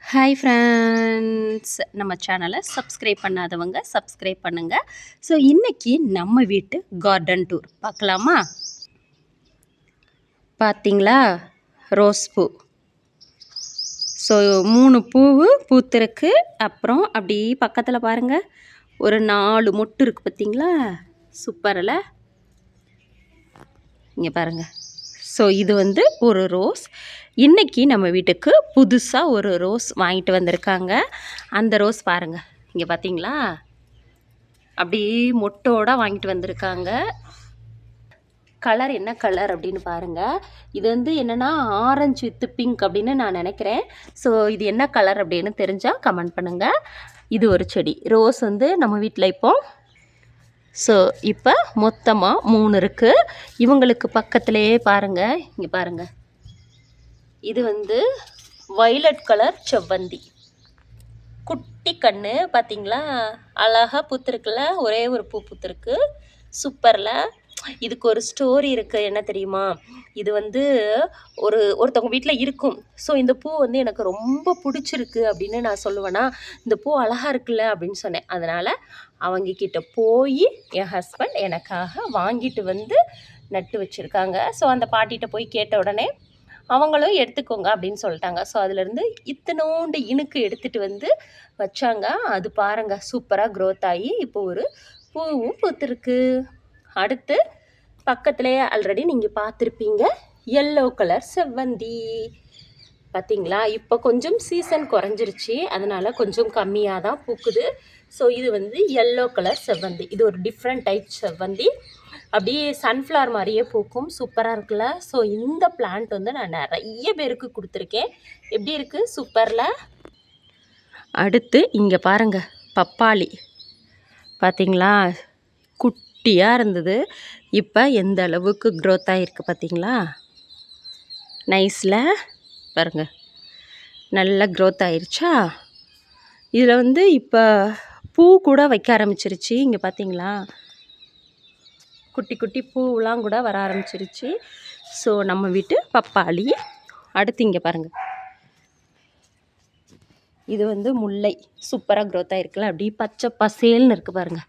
Hi friends, நம்ம சேனலை subscribe பண்ணாதவங்க சப்ஸ்கிரைப் பண்ணுங்கள். ஸோ இன்றைக்கி நம்ம வீட்டு கார்டன் டூர் பார்க்கலாமா? பார்த்தீங்களா, ரோஸ் பூ. ஸோ 3 பூவு பூத்திருக்கு. அப்புறம் அப்படி பக்கத்தில் பாருங்கள், ஒரு 4 மொட்டு இருக்குது. பார்த்தீங்களா, சூப்பரில். இங்கே பாருங்கள். ஸோ இது வந்து ஒரு ரோஸ். இன்றைக்கி நம்ம வீட்டுக்கு புதுசாக ஒரு ரோஸ் வாங்கிட்டு வந்திருக்காங்க. அந்த ரோஸ் பாருங்கள், இங்கே பார்த்தீங்களா, அப்படியே மொட்டோடு வாங்கிட்டு வந்திருக்காங்க. கலர் என்ன கலர் அப்படின்னு பாருங்கள். இது வந்து என்னென்னா ஆரஞ்சு வித் பிங்க் அப்படின்னு நான் நினைக்கிறேன். ஸோ இது என்ன கலர் அப்படின்னு தெரிஞ்சால் கமெண்ட் பண்ணுங்கள். இது ஒரு செடி ரோஸ் வந்து நம்ம வீட்டில் ஸோ இப்போ மொத்தமாக 3 இருக்குது. இவங்களுக்கு பக்கத்துலேயே பாருங்கள், இங்கே பாருங்கள், இது வந்து வயலட் கலர் செவ்வந்தி. குட்டி கண்ணு பார்த்தீங்களா, அழகாக பூத்துருக்குல்ல, ஒரே ஒரு பூ பூத்துருக்கு, சூப்பரில். இதுக்கு ஒரு ஸ்டோரி இருக்குது, என்ன தெரியுமா? இது வந்து ஒருத்தவங்க வீட்டில் இருக்கும். ஸோ இந்த பூ வந்து எனக்கு ரொம்ப பிடிச்சிருக்கு அப்படின்னு நான் சொல்லுவேன்னா, இந்த பூ அழகாக இருக்குல்ல அப்படின்னு சொன்னேன். அதனால் அவங்கக்கிட்ட போய் என் ஹஸ்பண்ட் எனக்காக வாங்கிட்டு வந்து நட்டு வச்சுருக்காங்க. ஸோ அந்த பாட்டிகிட்ட போய் கேட்ட உடனே அவங்களும் எடுத்துக்கோங்க அப்படின்னு சொல்லிட்டாங்க. ஸோ அதுலேருந்து இத்தனோண்டு இனுக்கு எடுத்துகிட்டு வந்து வச்சாங்க. அது பாருங்கள், சூப்பராக க்ரோத் ஆகி இப்போ ஒரு பூவும் பூத்துருக்கு. அடுத்து பக்கத்துலேயே ஆல்ரெடி நீங்கள் பார்த்துருப்பீங்க, எல்லோ கலர் செவ்வந்தி. பார்த்தீங்களா, இப்போ கொஞ்சம் சீசன் குறைஞ்சிருச்சு, அதனால் கொஞ்சம் கம்மியாக தான் பூக்குது. ஸோ இது வந்து எல்லோ கலர் செவ்வந்தி. இது ஒரு டிஃப்ரெண்ட் டைப் செவ்வந்தி. அப்படியே சன்ஃப்ளவர் மாதிரியே பூக்கும், சூப்பராக இருக்குல்ல. ஸோ இந்த பிளான்ட் வந்து நான் நிறைய பேருக்கு கொடுத்துருக்கேன். எப்படி இருக்குது, சூப்பரில். அடுத்து இங்கே பாருங்கள், பப்பாளி. பார்த்தீங்களா, குட்டியாக இருந்தது, இப்போ எந்த அளவுக்கு க்ரோத் ஆகிருக்கு பார்த்தீங்களா, நைஸில் பாருங்கள், நல்லா க்ரோத் ஆயிடுச்சா. இதில் வந்து இப்போ பூ கூட வைக்க ஆரம்பிச்சிருச்சு. இங்கே பார்த்தீங்களா, குட்டி குட்டி பூவெலாம் கூட வர ஆரம்பிச்சிருச்சு. ஸோ நம்ம வீட்டு பப்பாளி. அடுத்து இங்கே பாருங்கள், இது வந்து முல்லை. சூப்பராக க்ரோத் ஆகிருக்குல்ல, அப்படி பச்சை பசேல்னு இருக்குது பாருங்கள்.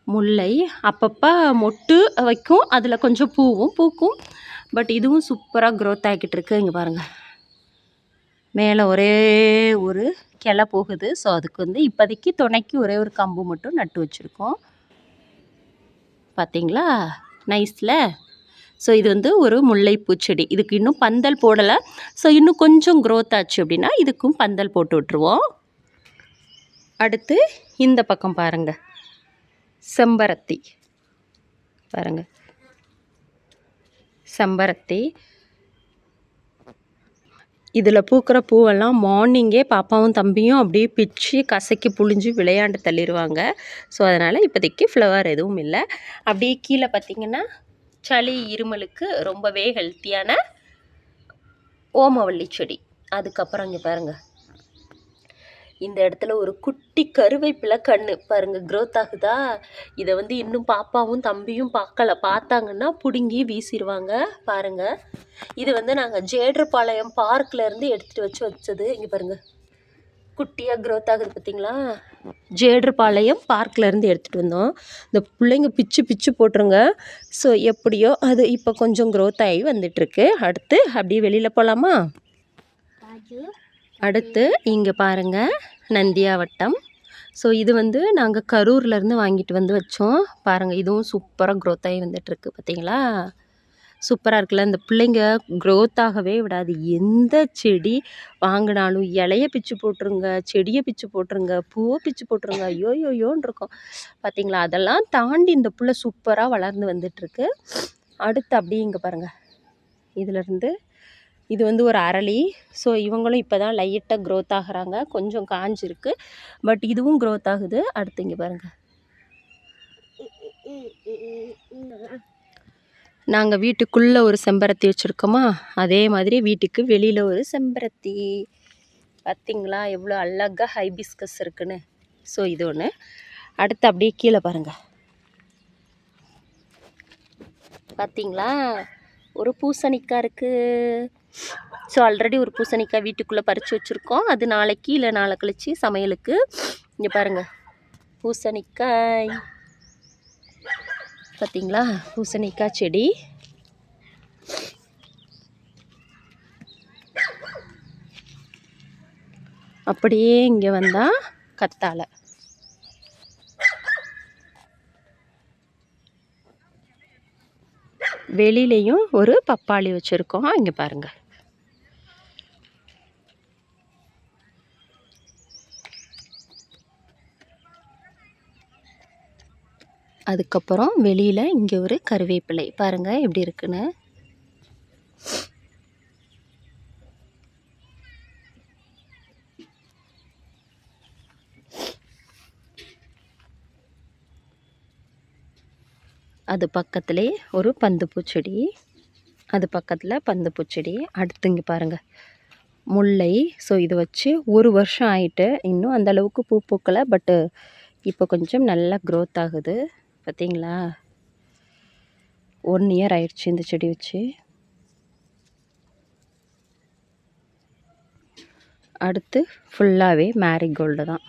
முல்லை அப்பப்போ மொட்டு வைக்கும், அதில் கொஞ்சம் பூவும் பூக்கும். பட் இதுவும் சூப்பராக க்ரோத் ஆகிக்கிட்டு இருக்கு. இங்கே பாருங்கள், மேலே ஒரே ஒரு கிளை போகுது. ஸோ அதுக்கு வந்து இப்போதைக்கு துணைக்கு ஒரே ஒரு கம்பு மட்டும் நட்டு வச்சுருக்கோம். பார்த்தீங்களா, நைஸில். ஸோ இது வந்து ஒரு முல்லைப்பூ செடி. இதுக்கு இன்னும் பந்தல் போடலை. ஸோ இன்னும் கொஞ்சம் க்ரோத் ஆச்சு அப்படின்னா இதுக்கும் பந்தல் போட்டு விட்ருவோம். அடுத்து இந்த பக்கம் பாருங்கள், செம்பருத்தி. பாருங்கள், செம்பருத்தி. இதில் பூக்கிற பூவெல்லாம் மார்னிங்கே பாப்பாவும் தம்பியும் அப்படியே பிச்சு கசக்கி புழிஞ்சு விளையாண்டு தள்ளிடுவாங்க. ஸோ அதனால் இப்போதைக்கு ஃப்ளவர் எதுவும் இல்லை. அப்படியே கீழே பார்த்திங்கன்னா சளி இருமலுக்கு ரொம்பவே ஹெல்த்தியான ஓமவல்லி செடி. அதுக்கப்புறம் இங்கே பாருங்கள், இந்த இடத்துல ஒரு குட்டி கருவேப்பிலை கன்று பாருங்கள், க்ரோத் ஆகுதா. இதை வந்து இன்னும் பாப்பாவும் தம்பியும் பார்த்தாங்கன்னா பிடுங்கி வீசிடுவாங்க. பாருங்கள், இது வந்து நாங்கள் ஜேடர்பாளையம் பார்க்லேருந்து எடுத்துகிட்டு வச்சது. இங்கே பாருங்கள், குட்டியாக க்ரோத் ஆகுது பார்த்தீங்களா. ஜேடர்பாளையம் பார்க்லேருந்து எடுத்துகிட்டு வந்தோம். இந்த பிள்ளைங்க பிச்சு பிச்சு போட்டுருங்க. ஸோ எப்படியோ அது இப்போ கொஞ்சம் க்ரோத் ஆகி வந்துட்டுருக்கு. அடுத்து அப்படியே வெளியில் போகலாமா? அடுத்து இங்கே பாருங்கள், நந்தியாவட்டம். ஸோ இது வந்து நாங்கள் கரூர்லேருந்து வாங்கிட்டு வந்து வச்சோம். பாருங்கள், இதுவும் சூப்பராக க்ரோத் ஆகி வந்துட்டுருக்கு. பார்த்தீங்களா, சூப்பராக இருக்குல்ல. இந்த பிள்ளைங்க க்ரோத் ஆகவே விடாது. எந்த செடி வாங்கினாலும் இலைய பிச்சு போட்டுருங்க, செடியை பிச்சு போட்டுருங்க, பூவை பிச்சு போட்டுருங்க, ஐயோயோயோன்னு இருக்கும். பார்த்தீங்களா, அதெல்லாம் தாண்டி இந்த பிள்ளை சூப்பராக வளர்ந்து வந்துட்டுருக்கு. அடுத்து அப்படியே இங்கே பாருங்கள், இதிலேருந்து இது வந்து ஒரு அரளி. ஸோ இவங்களும் இப்போ தான் லைட்டாக க்ரோத் ஆகுறாங்க, கொஞ்சம் காஞ்சிருக்கு. பட் இதுவும் க்ரோத் ஆகுது. அடுத்து இங்கே பாருங்கள், நாங்கள் வீட்டுக்குள்ளே ஒரு செம்பருத்தி வச்சுருக்கோமா, அதே மாதிரி வீட்டுக்கு வெளியில் ஒரு செம்பருத்தி. பார்த்திங்களா எவ்வளோ அழகாக ஹைபிஸ்கஸ் இருக்குன்னு. ஸோ இது ஒன்று. அடுத்து அப்படியே கீழே பாருங்கள், பார்த்திங்களா ஒரு பூசணிக்காய் இருக்குது. ஸோ ஆல்ரெடி ஒரு பூசணிக்காய் வீட்டுக்குள்ளே பறித்து வச்சுருக்கோம். அது நாளைக்கு இல்லை நாளை கழிச்சு சமையலுக்கு. இங்கே பாருங்கள் பூசணிக்காய், பார்த்தீங்களா பூசணிக்காய் செடி. அப்படியே இங்கே வந்தால் கத்தாழை. வெளியிலையும் ஒரு பப்பாளி வச்சுருக்கோம். இங்கே பாருங்கள். அதுக்கப்புறம் வெளியில் இங்கே ஒரு கருவேப்பிலை பாருங்கள் எப்படி இருக்குன்னு. அது பக்கத்திலே ஒரு பந்துப்பூச்செடி, அது பக்கத்தில் பந்துப்பூச்செடி. அடுத்து இங்கே பாருங்கள் முல்லை. ஸோ இது வச்சு 1 வருஷம் ஆகிட்டு, இன்னும் அந்தளவுக்கு பூ பூக்கலை. பட்டு இப்போ கொஞ்சம் நல்லா க்ரோத் ஆகுது. பார்த்தீங்களா 1 இயர் ஆயிடுச்சு இந்த செடி வச்சு. அடுத்து ஃபுல்லாகவே மேரிகோல்டு தான்.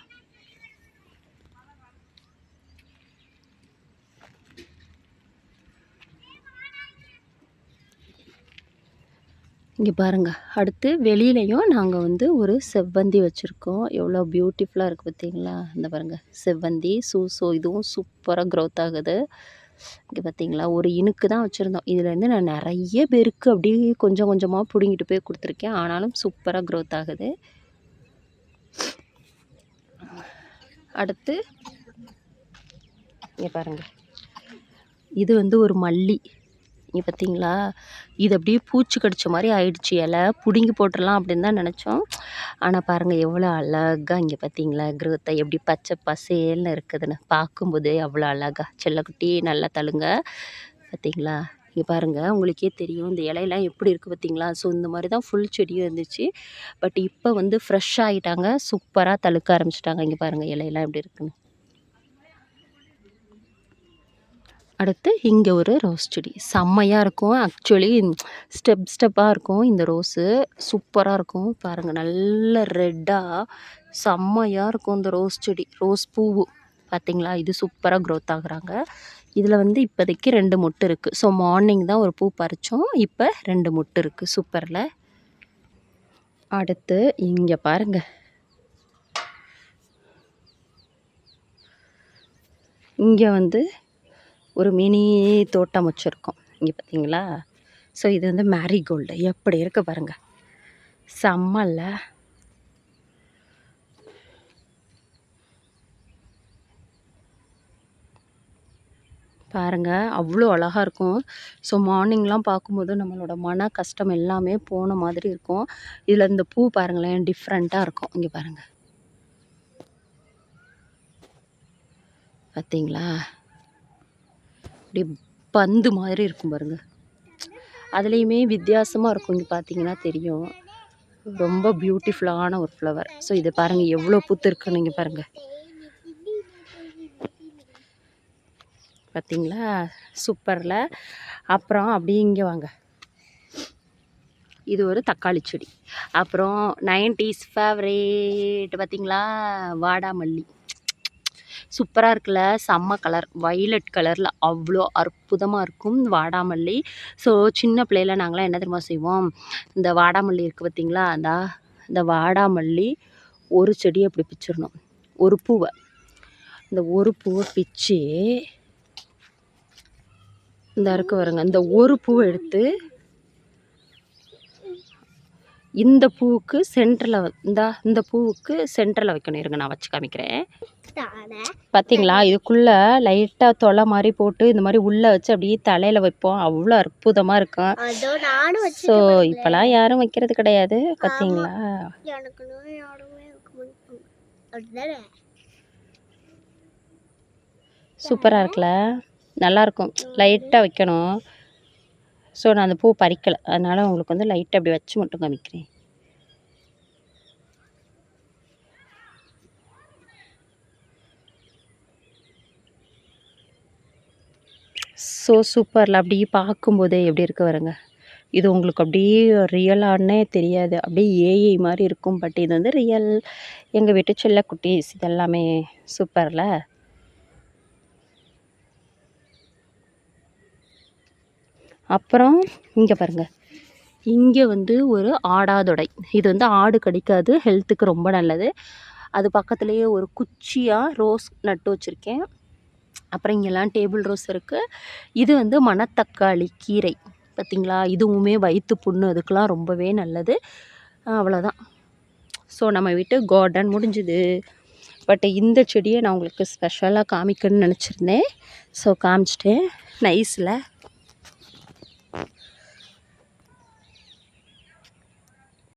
இங்கே பாருங்கள். அடுத்து வெளியிலையும் நாங்கள் வந்து ஒரு செவ்வந்தி வச்சுருக்கோம். எவ்வளோ பியூட்டிஃபுல்லாக இருக்குது பார்த்தீங்களா. இந்த பாருங்கள் செவ்வந்தி ஸோ இதுவும் சூப்பராக க்ரோத் ஆகுது. இங்கே பார்த்தீங்களா ஒரு இனுக்கு தான் வச்சுருந்தோம். இதுலேருந்து நான் நிறைய பேருக்கு அப்படியே கொஞ்சம் கொஞ்சமாக பிடுங்கிட்டு போய் கொடுத்துருக்கேன். ஆனாலும் சூப்பராக க்ரோத் ஆகுது. அடுத்து இங்கே பாருங்கள் இது வந்து ஒரு மல்லி. இங்கே பார்த்தீங்களா இது அப்படியே பூச்சி கடிச்ச மாதிரி ஆயிடுச்சு. இலை பிடுங்கி போட்டுடலாம் அப்படின்னு தான் நினச்சோம். ஆனால் பாருங்கள் எவ்வளோ அழகாக இங்கே பார்த்தீங்களா க்ரோத்தை எப்படி பச்சை பசேல்னு இருக்குதுன்னு. பார்க்கும்போதே அவ்வளோ அழகாக செல்லக்குட்டி நல்லா தழுங்க. பார்த்தீங்களா இங்கே பாருங்கள் உங்களுக்கே தெரியும் இந்த இலையெல்லாம் எப்படி இருக்குது பார்த்தீங்களா. ஸோ இந்த மாதிரி தான் ஃபுல் செடியும் இருந்துச்சு. பட் இப்போ வந்து ஃப்ரெஷ் ஆகிட்டாங்க, சூப்பராக தழுக்க ஆரம்பிச்சிட்டாங்க. இங்கே பாருங்கள் இலையெல்லாம் எப்படி இருக்குன்னு. அடுத்து இங்கே ஒரு ரோஸ் செடி செம்மையாக இருக்கும். ஆக்சுவலி ஸ்டெப்பாக இருக்கும் இந்த ரோஸு. சூப்பராக இருக்கும் பாருங்கள், நல்ல ரெட்டாக செம்மையாக இருக்கும் இந்த ரோஸ் செடி. ரோஸ் பூவு பார்த்திங்களா, இது சூப்பராக க்ரோத் ஆகுறாங்க. இதில் வந்து இப்போதைக்கு 2 மொட்டு இருக்குது. ஸோ மார்னிங் தான் ஒரு பூ பறித்தோம், இப்போ 2 மொட்டு இருக்குது. சூப்பரில். அடுத்து இங்கே பாருங்கள், இங்கே வந்து ஒரு மினி தோட்டம் வச்சுருக்கோம். இங்கே பார்த்தீங்களா. ஸோ இது வந்து மேரிகோல்டு எப்படி இருக்குது பாருங்கள், செம்மல்ல. பாருங்கள் அவ்வளோ அழகாக இருக்கும். ஸோ மார்னிங்லாம் பார்க்கும்போது நம்மளோட மன கஷ்டம் எல்லாமே போன மாதிரி இருக்கும். இதில் இந்த பூ பாருங்களேன் டிஃப்ரெண்ட்டாக இருக்கும். இங்கே பாருங்கள் பார்த்தீங்களா, அப்படி பந்து மாதிரி இருக்கும் பாருங்கள். அதுலேயுமே வித்தியாசமாக இருக்கும். இங்கே பார்த்தீங்கன்னா தெரியும், ரொம்ப பியூட்டிஃபுல்லான ஒரு ஃப்ளவர். ஸோ இது பாருங்கள் எவ்வளோ பூத்து இருக்குன்னு. இங்கே பாருங்கள் பார்த்தீங்களா, சூப்பரில். அப்புறம் அப்படி இங்கே வாங்க, இது ஒரு தக்காளி செடி. அப்புறம் 90s ஃபேவரேட் பார்த்தீங்களா வாடாமல்லி. சூப்பராக இருக்குல்ல, செம்ம கலர், வைலட் கலரில் அவ்வளோ அற்புதமாக இருக்கும் வாடாமல்லி. ஸோ சின்ன பிள்ளையில நாங்களாம் என்ன தெரியுமா செய்வோம், இந்த வாடாமல்லி இருக்குது பார்த்திங்களா, இந்த வாடாமல்லி ஒரு செடியை அப்படி பிச்சிடணும். ஒரு பூவை, இந்த ஒரு பூவை பிச்சு இந்த இருக்கு வருங்க, இந்த ஒரு பூவை எடுத்து இந்த பூவுக்கு சென்டரில் இந்த பூவுக்கு சென்டரில் வைக்கணும். இருங்க நான் வச்சு காமிக்கிறேன். பார்த்தீங்களா, இதுக்குள்ளே லைட்டாக தொலை மாதிரி போட்டு இந்த மாதிரி உள்ளே வச்சு அப்படியே தலையில் வைப்போம். அவ்வளோ அற்புதமாக இருக்கும். ஸோ இப்போலாம் யாரும் வைக்கிறது கிடையாது. பார்த்தீங்களா, சூப்பராக இருக்குல்ல, நல்லாயிருக்கும். லைட்டாக வைக்கணும். ஸோ நான் அந்த பூ பறிக்கலை, அதனால் உங்களுக்கு வந்து லைட்டாக அப்படி வச்சு மட்டும் காமிக்கிறேன். ஸோ சூப்பரில் அப்படி பார்க்கும்போதே எப்படி இருக்க வருங்க, இது உங்களுக்கு அப்படியே ரியலானே தெரியாது, அப்படியே ஏஐ மாதிரி இருக்கும். பட் இது வந்து ரியல். எங்கள் வீட்டு செல்ல குட்டீஸ் இதெல்லாமே சூப்பரில். அப்புறம் இங்கே பாருங்கள், இங்கே வந்து ஒரு ஆடாதொடை. இது வந்து ஆடு கடிக்காது, ஹெல்த்துக்கு ரொம்ப நல்லது. அது பக்கத்துலேயே ஒரு குச்சியாக ரோஸ் நட்டு வச்சுருக்கேன். அப்புறம் இங்கெல்லாம் டேபிள் ரோஸ் இருக்குது. இது வந்து மணத்தக்காளி கீரை பார்த்திங்களா, இதுவுமே வயிற்று புண்ணு அதுக்கெலாம் ரொம்பவே நல்லது. அவ்வளோதான். ஸோ நம்ம வீட்டு கார்டன் முடிஞ்சுது. பட் இந்த செடியை நான் உங்களுக்கு ஸ்பெஷலாக காமிக்கணும்னு நினச்சிருந்தேன். ஸோ காமிச்சிட்டேன். நைஸில்